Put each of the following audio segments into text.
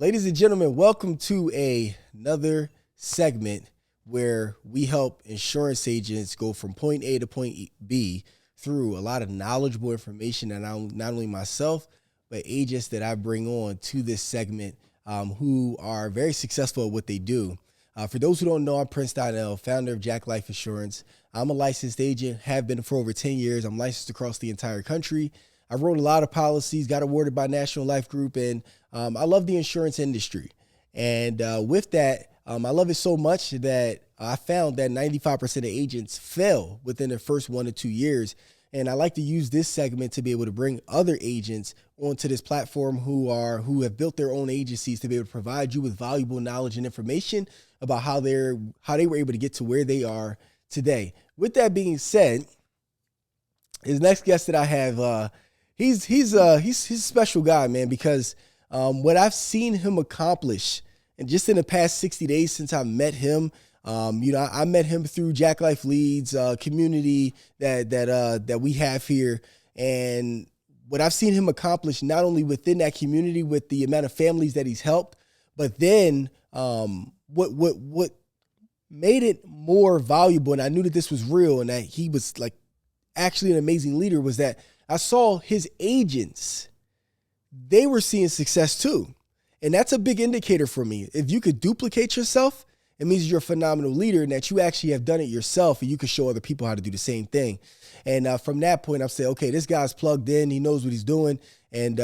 Ladies and gentlemen, welcome to another segment where we help insurance agents go from point A to point B through a lot of knowledgeable information that not only myself, but agents that I bring on to this segment who are very successful at what they do. For those who don't know, I'm Prince Donnell, founder of Jack Life Insurance. I'm a licensed agent, have been for over 10 years. I'm licensed across the entire country. I wrote a lot of policies, got awarded by National Life Group, and I love the insurance industry. And with that, I love it so much that I found that 95% of agents fail within the first 1 to 2 years. And I like to use this segment to be able to bring other agents onto this platform who have built their own agencies to be able to provide you with valuable knowledge and information about how they were able to get to where they are today. With that being said, his next guest that I have, he's a special guy, man, because what I've seen him accomplish, and just in the past 60 days since I met him, I met him through Jack Life Leads community that we have here, and what I've seen him accomplish not only within that community with the amount of families that he's helped, but then what made it more valuable, and I knew that this was real and that he was like actually an amazing leader, was that I saw his agents, they were seeing success too. And that's a big indicator for me. If you could duplicate yourself, it means you're a phenomenal leader and that you actually have done it yourself and you can show other people how to do the same thing. And from that point, I've said, okay, this guy's plugged in. He knows what he's doing. And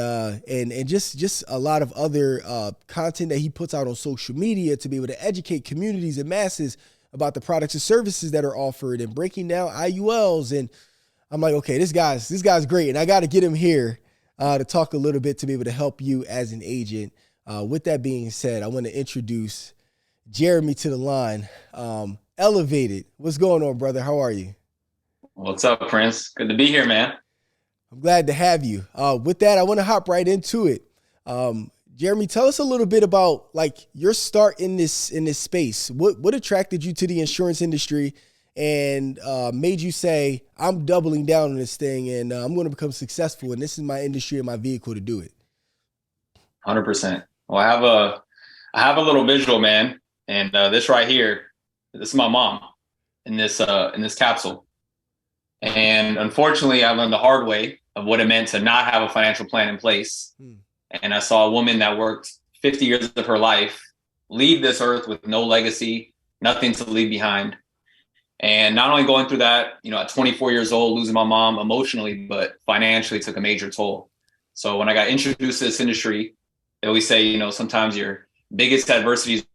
just a lot of other content that he puts out on social media to be able to educate communities and masses about the products and services that are offered and breaking down IULs. And I'm like, okay, this guy's great. And I got to get him here to talk a little bit to be able to help you as an agent. With that being said, I want to introduce Jereme to the line. Elevated. What's going on, brother? How are you? What's up, Prince? Good to be here, man. I'm glad to have you. With that, I want to hop right into it. Jereme, tell us a little bit about like your start in this space. What attracted you to the insurance industry and made you say, I'm doubling down on this thing and I'm going to become successful, and this is my industry and my vehicle to do it? 100%. Well, I have a little visual, man, and this right here, this is my mom in this capsule. And unfortunately, I learned the hard way of what it meant to not have a financial plan in place. And I saw a woman that worked 50 years of her life leave this earth with no legacy, nothing to leave behind. And not only going through that, at 24 years old, losing my mom emotionally, but financially took a major toll. So when I got introduced to this industry, they always say, sometimes your biggest adversities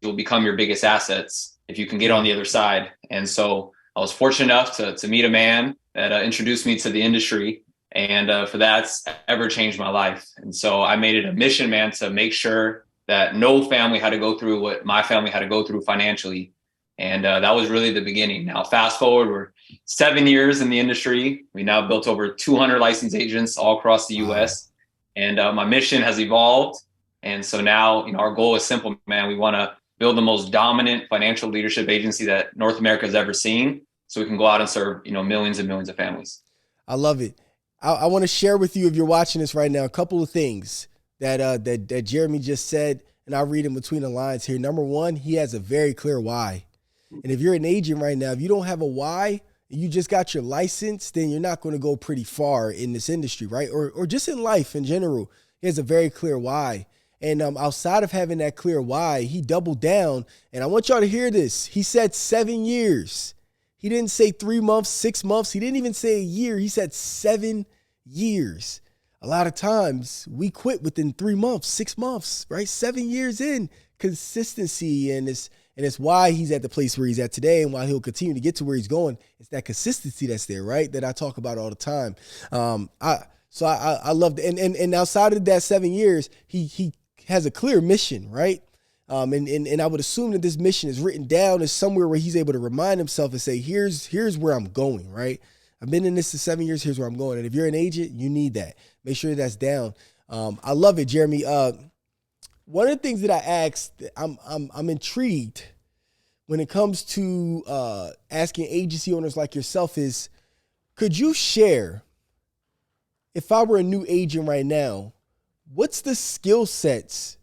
will become your biggest assets if you can get on the other side. And so I was fortunate enough to meet a man that introduced me to the industry. And for that's ever changed my life. And so I made it a mission, man, to make sure that no family had to go through what my family had to go through financially. And that was really the beginning. Now, fast forward, we're 7 years in the industry. We now built over 200 licensed agents all across the U.S. And my mission has evolved. And so now, our goal is simple, man. We want to build the most dominant financial leadership agency that North America has ever seen, so we can go out and serve, millions and millions of families. I love it. I want to share with you, if you're watching this right now, a couple of things that Jereme just said, and I'll read in between the lines here. Number one, he has a very clear why. And if you're an agent right now, if you don't have a why, you just got your license, then you're not going to go pretty far in this industry, right? Or just in life in general. He has a very clear why. And outside of having that clear why, he doubled down. And I want y'all to hear this. He said 7 years. He didn't say 3 months, 6 months. He didn't even say a year. He said 7 years. A lot of times we quit within 3 months, 6 months, right? 7 years in. Consistency, and it's why he's at the place where he's at today and why he'll continue to get to where he's going. It's that consistency that's there, right? That I talk about all the time. I love it. And outside of that 7 years, he has a clear mission, right? And I would assume that this mission is written down as somewhere where he's able to remind himself and say, here's where I'm going, right? I've been in this for 7 years. Here's where I'm going. And if you're an agent, you need that. Make sure that's down. I love it, Jereme. One of the things that I asked, I'm intrigued when it comes to asking agency owners like yourself is, could you share, if I were a new agent right now, what's the skill sets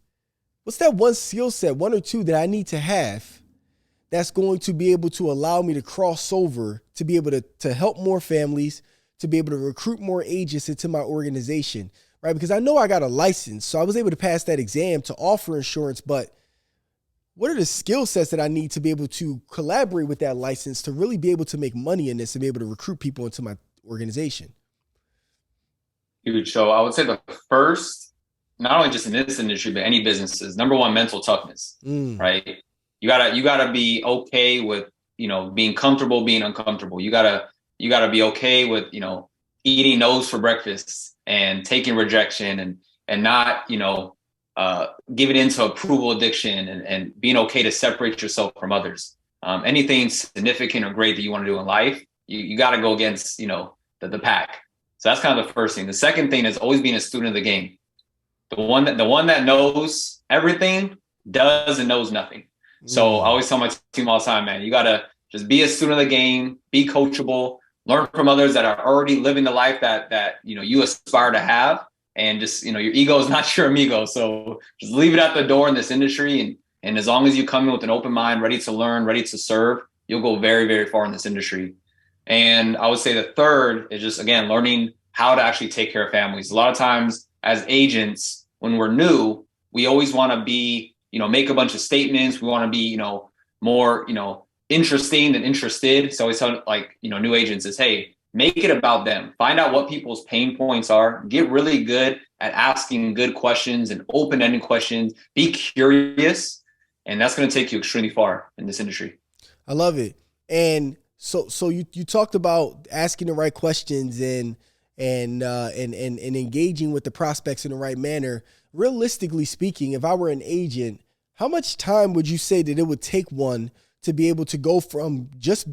what's that one skill set, one or two that I need to have that's going to be able to allow me to cross over, to be able to help more families, to be able to recruit more agents into my organization, right? Because I know I got a license, so I was able to pass that exam to offer insurance, but what are the skill sets that I need to be able to collaborate with that license to really be able to make money in this and be able to recruit people into my organization? Huge. So I would say the first, not only just in this industry, but any businesses, number one, mental toughness, right? You gotta be okay with, being comfortable, being uncomfortable. You gotta be okay with, eating no's for breakfast and taking rejection and not, giving into approval addiction and being okay to separate yourself from others. Anything significant or great that you want to do in life, you got to go against, the pack. So that's kind of the first thing. The second thing is always being a student of the game. The one that knows everything does and knows nothing. So I always tell my team all the time, man, you got to just be a student of the game, be coachable, learn from others that are already living the life that you aspire to have. And just, your ego is not your amigo. So just leave it at the door in this industry. And as long as you come in with an open mind, ready to learn, ready to serve, you'll go very, very far in this industry. And I would say the third is just, again, learning how to actually take care of families. A lot of times as agents, when we're new, we always want to be, make a bunch of statements. We want to be, more, interesting than interested. So I always tell new agents is, hey, make it about them. Find out what people's pain points are. Get really good at asking good questions and open-ended questions. Be curious. And that's going to take you extremely far in this industry. I love it. And so you talked about asking the right questions and engaging with the prospects in the right manner. Realistically speaking, if I were an agent, how much time would you say that it would take one to be able to go from just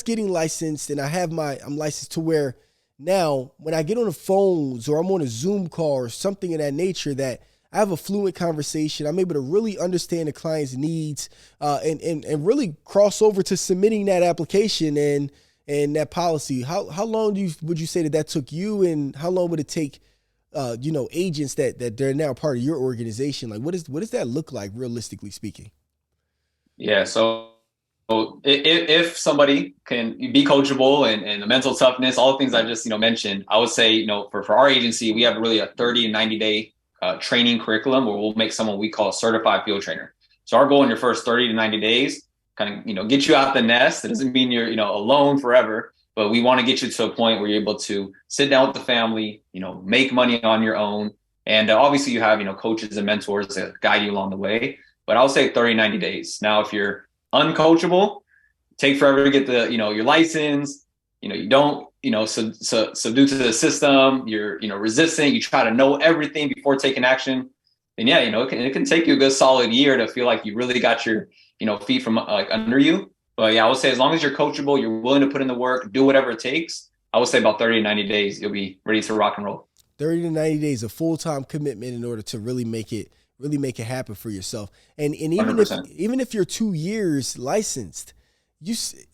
getting licensed and I'm licensed to where now when I get on the phones or I'm on a Zoom call or something of that nature that I have a fluent conversation, I'm able to really understand the client's needs and really cross over to submitting that application and that policy. How long would you say that took you, and how long would it take agents that they're now part of your organization? Like what does that look like realistically speaking? Yeah. So if somebody can be coachable and the mental toughness, all the things I just, mentioned, I would say, for our agency, we have really a 30 and 90 day training curriculum where we'll make someone we call a certified field trainer. So our goal in your first 30 to 90 days, kind of, get you out the nest. It doesn't mean you're, alone forever, but we want to get you to a point where you're able to sit down with the family, make money on your own. And obviously you have, coaches and mentors that guide you along the way. But I'll say 30, 90 days. Now, if you're uncoachable, take forever to get the, your license, you don't, subdue to the system, you're, resistant, you try to know everything before taking action. And yeah, it can take you a good solid year to feel like you really got your, feet from under you. But yeah, I would say as long as you're coachable, you're willing to put in the work, do whatever it takes, I would say about 30 to 90 days, you'll be ready to rock and roll. 30 to 90 days of full-time commitment in order to really make it happen for yourself. And even if you're 2 years licensed,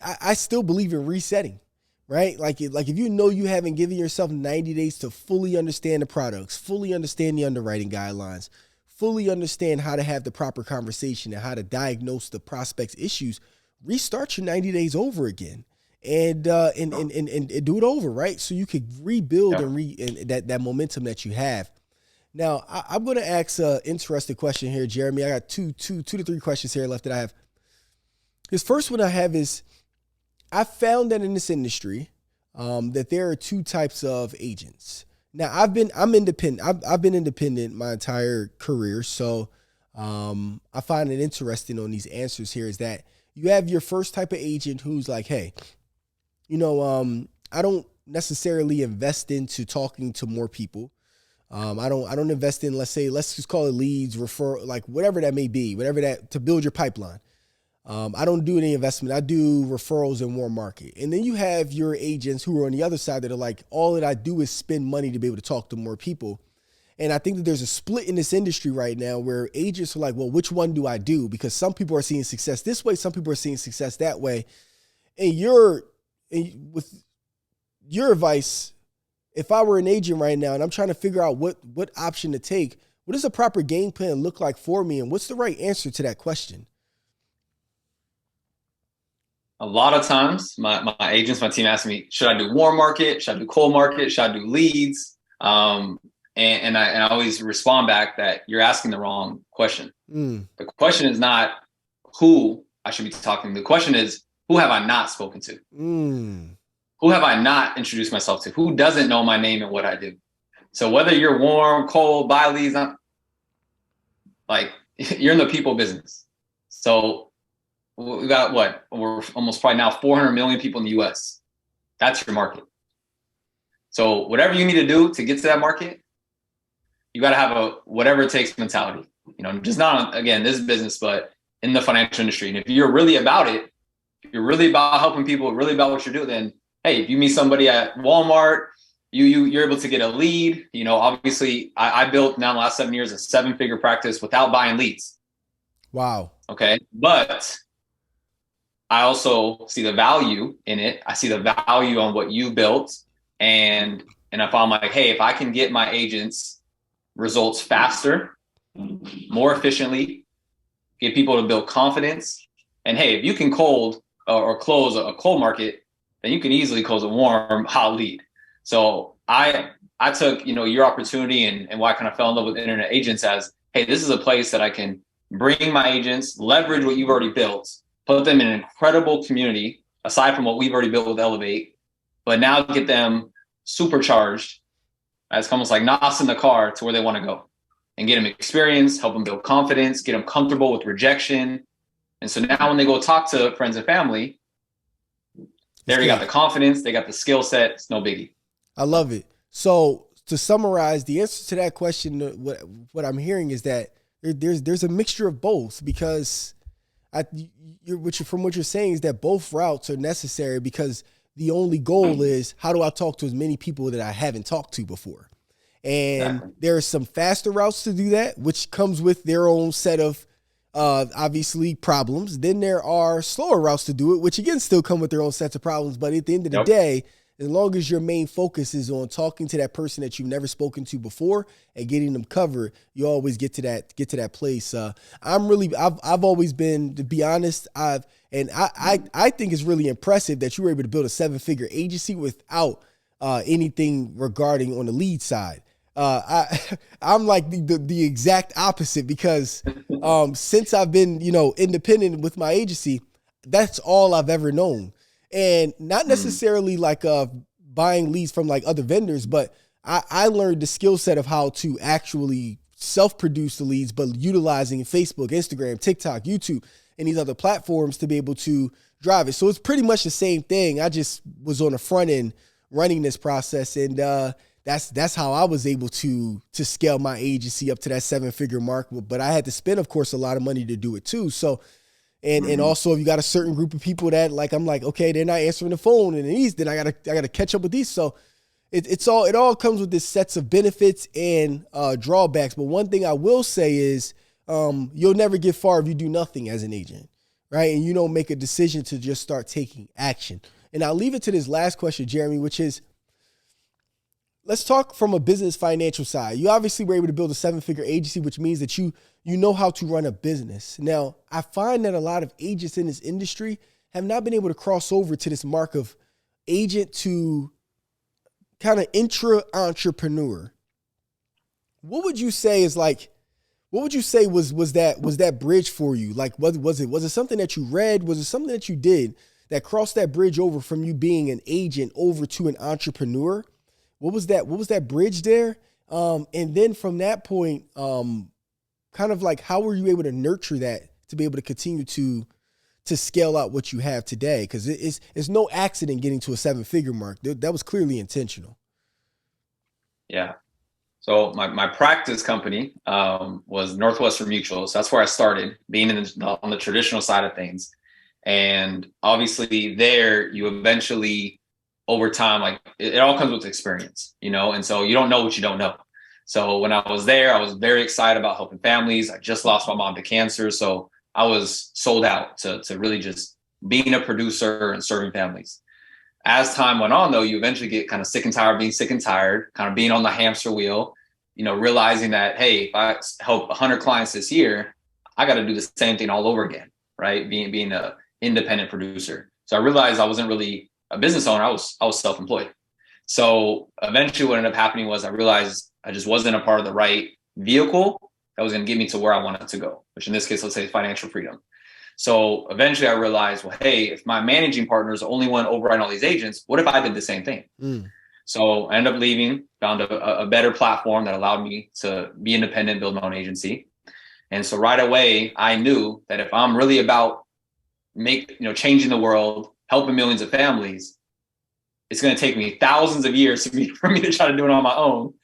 I still believe in resetting, right? Like if you haven't given yourself 90 days to fully understand the products, fully understand the underwriting guidelines, fully understand how to have the proper conversation and how to diagnose the prospect's issues, restart your 90 days over again and do it over, right? So you could rebuild and that momentum that you have. Now, I'm going to ask an interesting question here, Jereme. I got two to three questions here left that I have. This first one I have is, I found that in this industry that there are two types of agents. Now, I'm independent. I've been independent my entire career, so I find it interesting on these answers here is that you have your first type of agent who's like, hey, I don't necessarily invest into talking to more people. I don't invest in, let's just call it leads, refer, like whatever that may be, to build your pipeline. I don't do any investment. I do referrals and warm market. And then you have your agents who are on the other side that are like, all that I do is spend money to be able to talk to more people. And I think that there's a split in this industry right now where agents are like, well, which one do I do? Because some people are seeing success this way, some people are seeing success that way. And with your advice, if I were an agent right now and I'm trying to figure out what option to take, What does a proper game plan look like for me? And what's the right answer to that question? A lot of times my agents, my team asks me, should I do warm market? Should I do cold market? Should I do leads? And I always respond back that you're asking the wrong question. The question is not who I should be talking to. The question is, who have I not spoken to? Who have I not introduced myself to? Who doesn't know my name and what I do? So whether you're warm, cold, buy leads, like you're in the people business. So we got we're almost probably now 400 million people in the US. That's your market. So whatever you need to do to get to that market, you got to have a whatever it takes mentality, just not, again, this business, but in the financial industry. And if you're really about it, if you're really about helping people, really about what you're doing, then, hey, if you meet somebody at Walmart, you're able to get a lead. Obviously I built now in the last 7 years, a 7-figure practice without buying leads. Wow. Okay. But I also see the value in it. I see the value on what you built. And if I'm like, hey, if I can get my agents results faster, more efficiently, get people to build confidence. And hey, if you can cold or close a cold market, then you can easily close a warm, hot lead. So I took, your opportunity and why I kind of fell in love with internet agents as, hey, this is a place that I can bring my agents, leverage what you've already built, put them in an incredible community, aside from what we've already built with Elevate, but now get them supercharged. It's almost like NOS in the car to where they want to go and get them experience, help them build confidence, get them comfortable with rejection. And so now when they go talk to friends and family, they already got the confidence, they got the skill set. It's no biggie. I love it. So to summarize, the answer to that question, what I'm hearing is that there's a mixture of both, because from what you're saying is that both routes are necessary, because the only goal is, how do I talk to as many people that I haven't talked to before? And there are some faster routes to do that, which comes with their own set of obviously problems. Then there are slower routes to do it, which again still come with their own sets of problems. But at the end of the day, as long as your main focus is on talking to that person that you've never spoken to before and getting them covered, you always get to that place. I've always been, to be honest, I think it's really impressive that you were able to build a 7-figure agency without anything regarding on the lead side. I'm like the exact opposite, because since I've been, independent with my agency, that's all I've ever known. And not necessarily like buying leads from like other vendors, but I learned the skill set of how to actually self-produce the leads, but utilizing Facebook, Instagram, TikTok, YouTube, and these other platforms to be able to drive it. So it's pretty much the same thing. I just was on the front end running this process, and that's how I was able to scale my agency up to that 7-figure mark. But I had to spend, of course, a lot of money to do it too. So, and also if you got a certain group of people that I'm like, okay, they're not answering the phone, and then I gotta catch up with these. So it all comes with this sets of benefits and drawbacks. But one thing I will say is, you'll never get far if you do nothing as an agent, right? And you don't make a decision to just start taking action. And I'll leave it to this last question, Jereme, which is, let's talk from a business financial side. You obviously were able to build a 7-figure agency, which means that you know how to run a business. Now, I find that a lot of agents in this industry have not been able to cross over to this mark of agent to kind of intra-entrepreneur. What would you say was that bridge for you? Like, was it something that you read? Was it something that you did that crossed that bridge over from you being an agent over to an entrepreneur? What was that bridge there? And then from that point, kind of like, how were you able to nurture that to be able to continue to scale out what you have today? Because it's no accident getting to a 7-figure mark. That was clearly intentional. Yeah. So my practice company was Northwestern Mutual. So that's where I started, being on the traditional side of things. And obviously there, you eventually, over time, like it all comes with experience, and so you don't know what you don't know. So when I was there, I was very excited about helping families. I just lost my mom to cancer. So I was sold out to really just being a producer and serving families. As time went on, though, you eventually get kind of sick and tired of being sick and tired, kind of being on the hamster wheel. realizing that, hey, if I help 100 clients this year, I got to do the same thing all over again, right? Being a independent producer. So I realized I wasn't really a business owner. I was self-employed. So eventually what ended up happening was I realized I just wasn't a part of the right vehicle that was going to get me to where I wanted to go, which in this case, let's say financial freedom. So eventually I realized, well, hey, if my managing partner is the only one overriding all these agents, what if I did the same thing? So I ended up leaving, found a better platform that allowed me to be independent, build my own agency. And so right away, I knew that if I'm really about changing the world, helping millions of families, it's going to take me thousands of years for me to try to do it on my own,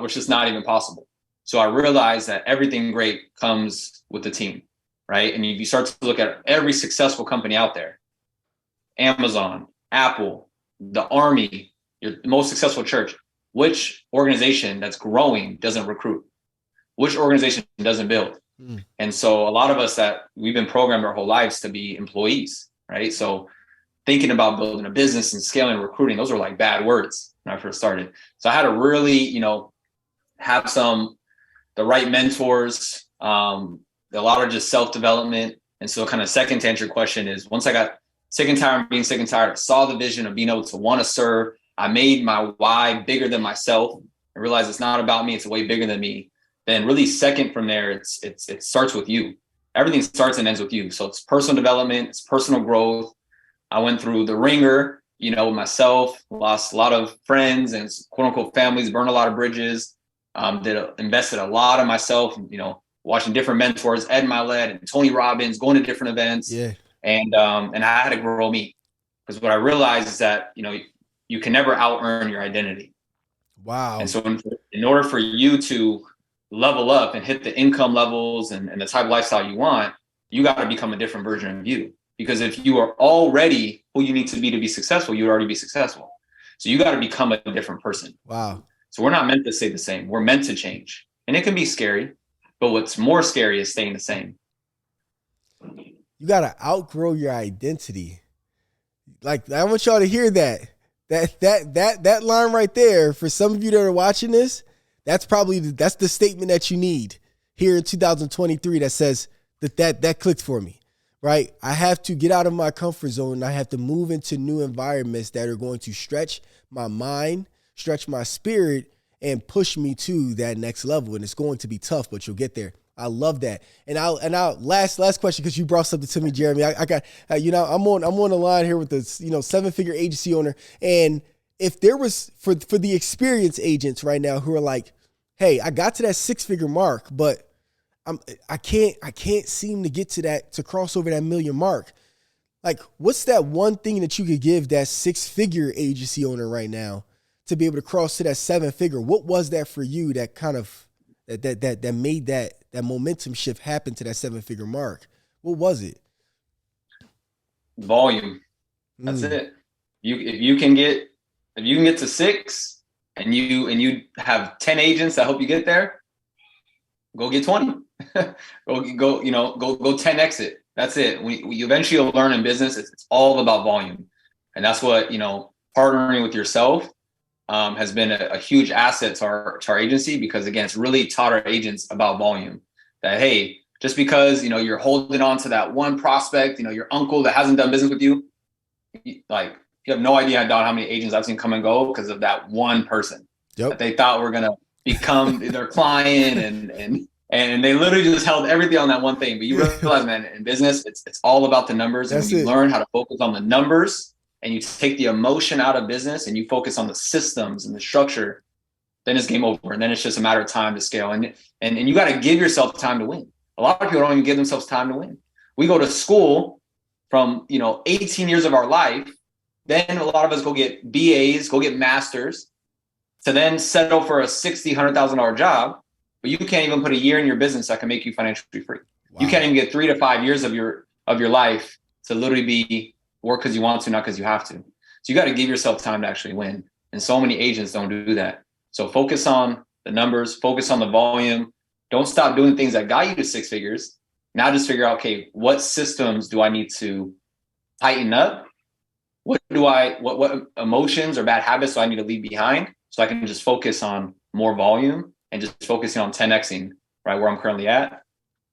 which is not even possible. So I realized that everything great comes with the team, right? And if you start to look at every successful company out there, Amazon, Apple, the Army, your most successful church, which organization that's growing doesn't recruit? Which organization doesn't build? And so a lot of us that we've been programmed our whole lives to be employees, right? So thinking about building a business and scaling and recruiting, those were like bad words when I first started. So I had to really, have the right mentors, a lot of just self-development. And so kind of second to answer your question is, once I got sick and tired of being sick and tired, I saw the vision of being able to want to serve. I made my why bigger than myself. I realized it's not about me. It's way bigger than me. Then really second from there, it starts with you. Everything starts and ends with you. So it's personal development, it's personal growth. I went through the ringer, with myself, lost a lot of friends and quote unquote families, burned a lot of bridges, invested a lot of myself, watching different mentors, Ed Milet and Tony Robbins, going to different events. Yeah. And I had to grow me, because what I realized is that, you can never out earn your identity. Wow. And so in order for you to level up and hit the income levels and the type of lifestyle you want, you got to become a different version of you. Because if you are already who you need to be successful, you would already be successful. So you got to become a different person. Wow. So we're not meant to stay the same. We're meant to change. And it can be scary, but what's more scary is staying the same. You got to outgrow your identity. Like, I want y'all to hear that. That line right there, for some of you that are watching this, that's the statement that you need here in 2023 that says that clicked for me, right? I have to get out of my comfort zone, and I have to move into new environments that are going to stretch my mind, stretch my spirit, and push me to that next level. And it's going to be tough, but you'll get there. I love that. And I'll last question, because you brought something to me, Jereme. I got, I'm on the line here with the, 7-figure agency owner. And if there was for the experienced agents right now who are like, hey, I got to that 6-figure mark, but I can't seem to get to cross over that million mark. Like, what's that one thing that you could give that 6-figure agency owner right now to be able to cross to that 7-figure? What was that for you that kind of that made that momentum shift happen to that 7-figure mark? What was it? Volume. That's it. If you can get to 6 and you have 10 agents that help you get there, go get 20. go 10x it. That's it. We eventually will learn in business. It's all about volume. And that's what, partnering with yourself has been a huge asset to our agency, because again, it's really taught our agents about volume. That, hey, just because, you're holding on to that one prospect, your uncle that hasn't done business with you, you have no idea how many agents I've seen come and go because of that one person that they thought were going to become their client. And they literally just held everything on that one thing. But you realize, man, in business, it's all about the numbers. And when you learn how to focus on the numbers, and you take the emotion out of business and you focus on the systems and the structure, then it's game over. And then it's just a matter of time to scale. And you got to give yourself time to win. A lot of people don't even give themselves time to win. We go to school from, 18 years of our life. Then a lot of us go get BAs, go get masters, to then settle for a $60,000, $100,000 job. But you can't even put a year in your business that can make you financially free. Wow. You can't even get 3 to 5 years of your life to literally work because you want to, not because you have to. So you got to give yourself time to actually win. And so many agents don't do that. So focus on the numbers, focus on the volume. Don't stop doing things that got you to 6 figures. Now just figure out, okay, what systems do I need to tighten up? What emotions or bad habits do I need to leave behind, so I can just focus on more volume and just focusing on 10xing right where I'm currently at.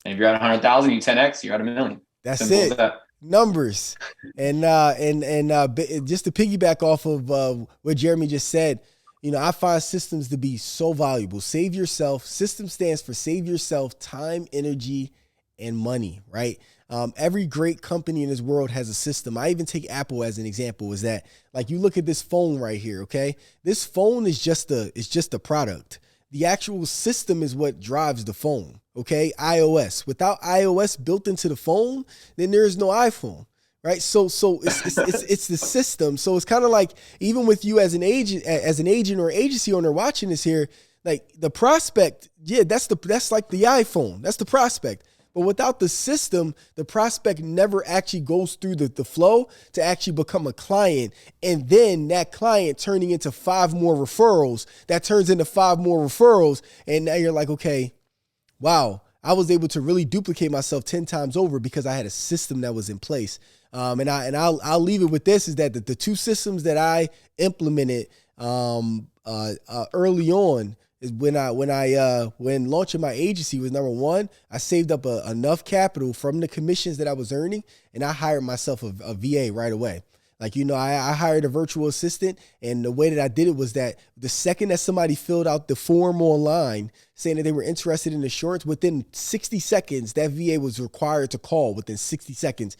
And if you're at 100,000, you 10x, you're at 1,000,000. That's Simple it. as that. Numbers. And just to piggyback off of what Jereme just said, I find systems to be so valuable. Save yourself. System stands for save yourself time, energy, and money, right? Every great company in this world has a system. I even take Apple as an example, is that like you look at this phone right here, okay? This phone is just a product. The actual system is what drives the phone, okay? iOS. Without iOS built into the phone, then there is no iPhone, right? So it's the system. So it's kind of like even with you as an agent or agency owner watching this here, like the prospect, yeah, that's like the iPhone. That's the prospect. But without the system, the prospect never actually goes through the flow to actually become a client. And then that client turning into 5 more referrals, that turns into 5 more referrals. And now you're like, okay, wow, I was able to really duplicate myself 10 times over because I had a system that was in place. I'll leave it with this, is that the 2 systems that I implemented early on is when launching my agency was, number one, I saved up enough capital from the commissions that I was earning, and I hired myself a VA right away. Like, I hired a virtual assistant, and the way that I did it was that the second that somebody filled out the form online saying that they were interested in insurance, within 60 seconds, that VA was required to call within 60 seconds.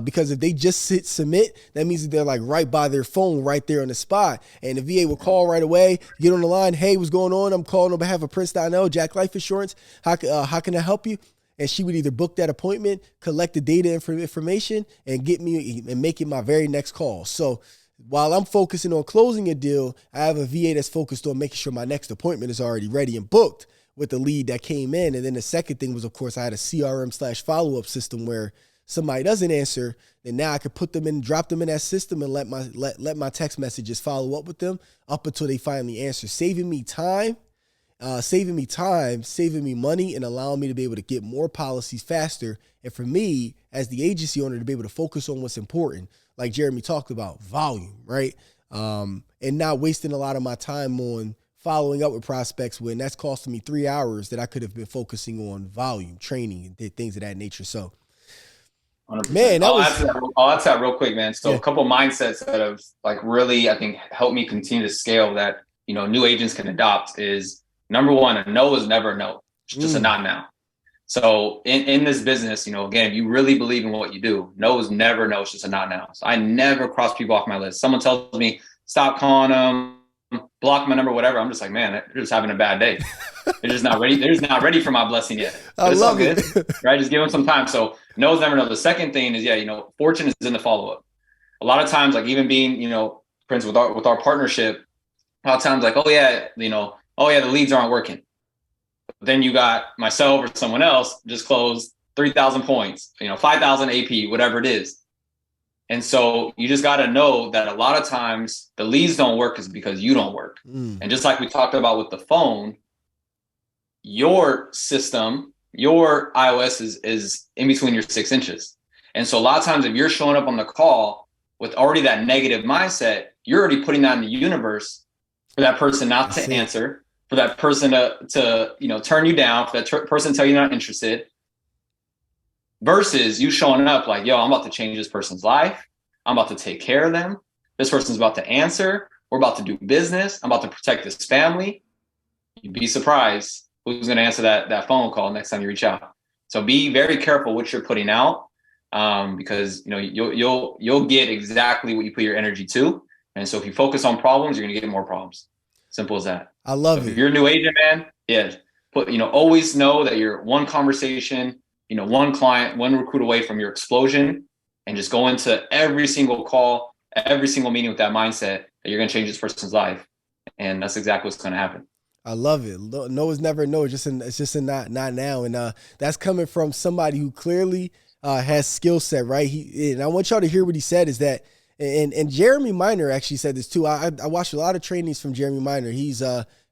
Because if they just hit submit, that means that they're like right by their phone, right there on the spot. And the VA will call right away, get on the line. Hey, what's going on? I'm calling on behalf of Prince Donnell, Jack Life Insurance. How can I help you? And she would either book that appointment, collect the data information, and get me and make it my very next call. So while I'm focusing on closing a deal, I have a VA that's focused on making sure my next appointment is already ready and booked with the lead that came in. And then the second thing was, of course, I had a CRM/follow-up system where somebody doesn't answer, then now I could drop them in that system and let my text messages follow up with them up until they finally answer, saving me money, and allowing me to be able to get more policies faster. And for me, as the agency owner, to be able to focus on what's important, like Jereme talked about, volume, right? And not wasting a lot of my time on following up with prospects when that's costing me 3 hours that I could have been focusing on volume, training, and things of that nature. So, 100%. Man, I'll add to that real quick, man. So yeah. A couple of mindsets that have like really, I think, helped me continue to scale that, new agents can adopt is, number one, a no is never a no. It's just a not now. So in this business, again, if you really believe in what you do, no is never no. It's just a not now. So I never cross people off my list. Someone tells me, stop calling them, block my number, whatever. I'm just like, man, they're just having a bad day. They're just not ready. They're just not ready for my blessing yet. But it's all good, right? Just give them some time. So no is never no. The second thing is, fortune is in the follow-up. A lot of times, like even being, Prince, with our partnership, a lot of times like, the leads aren't working. But then you got myself or someone else just closed 3,000 points, 5,000 AP, whatever it is. And so you just got to know that a lot of times the leads don't work is because you don't work. And just like we talked about with the phone, your system, your iOS is in between your 6 inches. And so a lot of times if you're showing up on the call with already that negative mindset, you're already putting that in the universe for that person not to answer, for that person to turn you down, for that person to tell you not interested, versus you showing up like, I'm about to change this person's life. I'm about to take care of them. This person's about to answer. We're about to do business. I'm about to protect this family. You'd be surprised who's going to answer that phone call next time you reach out. So be very careful what you're putting out, because you'll get exactly what you put your energy to. And so if you focus on problems, you're going to get more problems. Simple as that. I love it. If you're a new agent, man, always know that you're one conversation, one client, one recruit away from your explosion, and just go into every single call, every single meeting with that mindset that you're going to change this person's life. And that's exactly what's going to happen. I love it. No is never no. It's just a not now. And that's coming from somebody who clearly has skill set, right? And I want y'all to hear what he said is that, and Jereme Miner actually said this too. I watched a lot of trainings from Jereme Miner. He's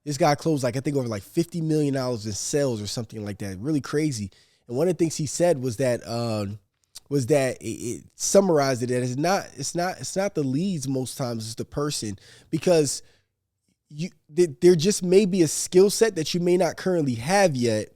this guy closed I think over like $50 million in sales or something like that. Really crazy. And one of the things he said was that it summarized it. That it's not the leads most times, it's the person, because there just may be a skill set that you may not currently have yet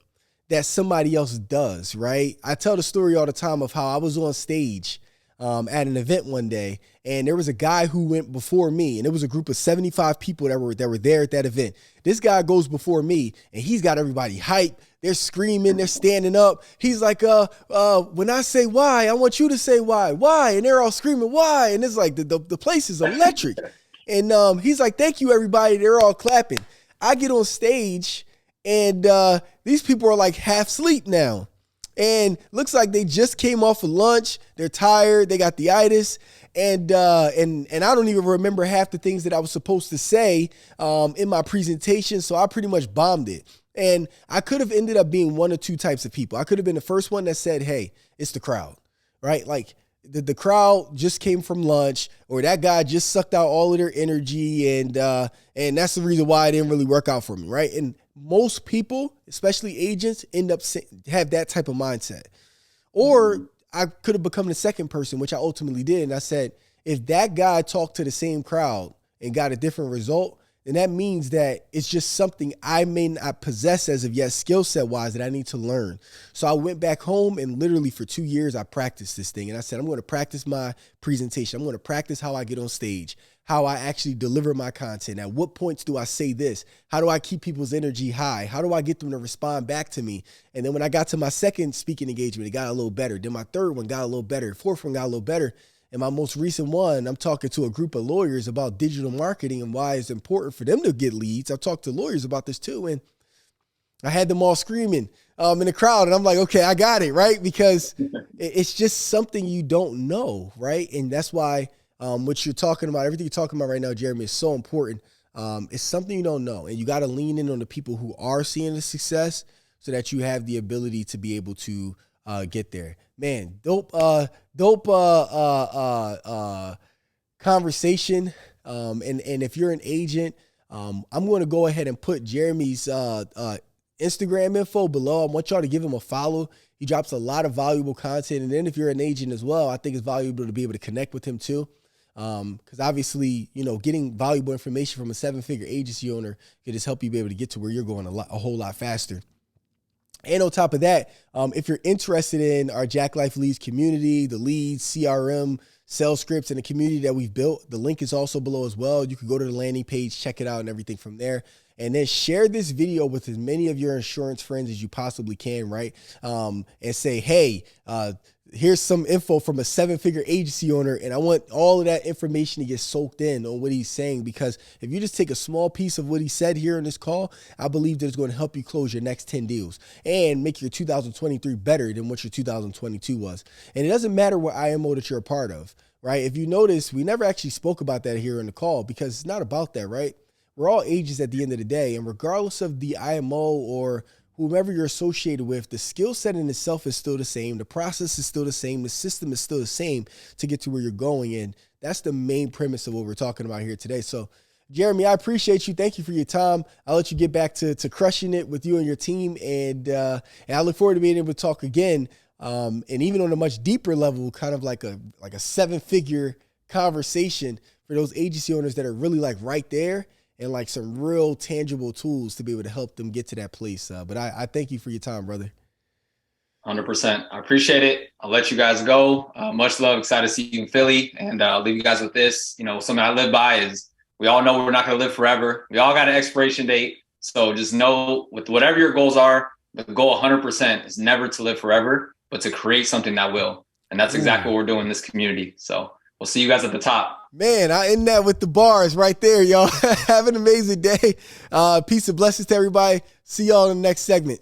that somebody else does, right? I tell the story all the time of how I was on stage at an event one day, and there was a guy who went before me, and it was a group of 75 people that were there at that event. This guy goes before me, and he's got everybody hyped. They're screaming, they're standing up. He's like, when I say why, I want you to say why, and they're all screaming why, and it's like the place is electric. And he's like, thank you, everybody. They're all clapping. I get on stage, and these people are like half asleep now. And looks like they just came off of lunch. They're tired. They got the itis. And I don't even remember half the things that I was supposed to say in my presentation. So I pretty much bombed it. And I could have ended up being one of two types of people. I could have been the first one that said, hey, it's the crowd, right? Like the crowd just came from lunch, or that guy just sucked out all of their energy. And that's the reason why it didn't really work out for me, right? And most people, especially agents, end up have that type of mindset. Or I could have become the second person, which I ultimately did. And I said, if that guy talked to the same crowd and got a different result, then that means that it's just something I may not possess as of yet, skill set wise, that I need to learn. So I went back home, and literally for 2 years, I practiced this thing. And I said, I'm going to practice my presentation. I'm going to practice how I get on stage, how I actually deliver my content. At what points do I say this? How do I keep people's energy high? How do I get them to respond back to me? And then when I got to my second speaking engagement, it got a little better. Then my third one got a little better. Fourth one got a little better. And my most recent one, I'm talking to a group of lawyers about digital marketing and why it's important for them to get leads. I've talked to lawyers about this too. And I had them all screaming in the crowd. And I'm like, okay, I got it, right? Because it's just something you don't know, right? And that's why what you're talking about, everything you're talking about right now, Jereme, is so important. It's something you don't know. And you got to lean in on the people who are seeing the success so that you have the ability to be able to get there. Man, dope conversation. And if you're an agent, I'm going to go ahead and put Jereme's Instagram info below. I want y'all to give him a follow. He drops a lot of valuable content. And then if you're an agent as well, I think it's valuable to be able to connect with him too. Because obviously, getting valuable information from a 7-figure agency owner can just help you be able to get to where you're going a whole lot faster. And on top of that, if you're interested in our Jack Life Leads community, the leads, CRM, sales scripts, and the community that we've built, the link is also below as well. You can go to the landing page, check it out and everything from there. And then share this video with as many of your insurance friends as you possibly can, right? And say, hey, here's some info from a 7-figure agency owner, and I want all of that information to get soaked in on what he's saying, because if you just take a small piece of what he said here in this call, I believe that it's going to help you close your next 10 deals and make your 2023 better than what your 2022 was. And it doesn't matter what IMO that you're a part of, right? If you notice, we never actually spoke about that here in the call, because it's not about that, right? We're all agents at the end of the day, and regardless of the IMO or whomever you're associated with, the skill set in itself is still the same. The process is still the same. The system is still the same to get to where you're going. And that's the main premise of what we're talking about here today. So, Jereme, I appreciate you. Thank you for your time. I'll let you get back to crushing it with you and your team. And I look forward to being able to talk again. And even on a much deeper level, kind of like a 7-figure conversation for those agency owners that are really like right there, and like some real tangible tools to be able to help them get to that place. But I thank you for your time, brother. 100%. I appreciate it. I'll let you guys go. Much love. Excited to see you in Philly. And I'll leave you guys with this. Something I live by is we all know we're not going to live forever. We all got an expiration date. So just know, with whatever your goals are, the goal 100% is never to live forever, but to create something that will. And that's exactly what we're doing in this community. So we'll see you guys at the top. Man, I end that with the bars right there, y'all. Have an amazing day. Peace and blessings to everybody. See y'all in the next segment.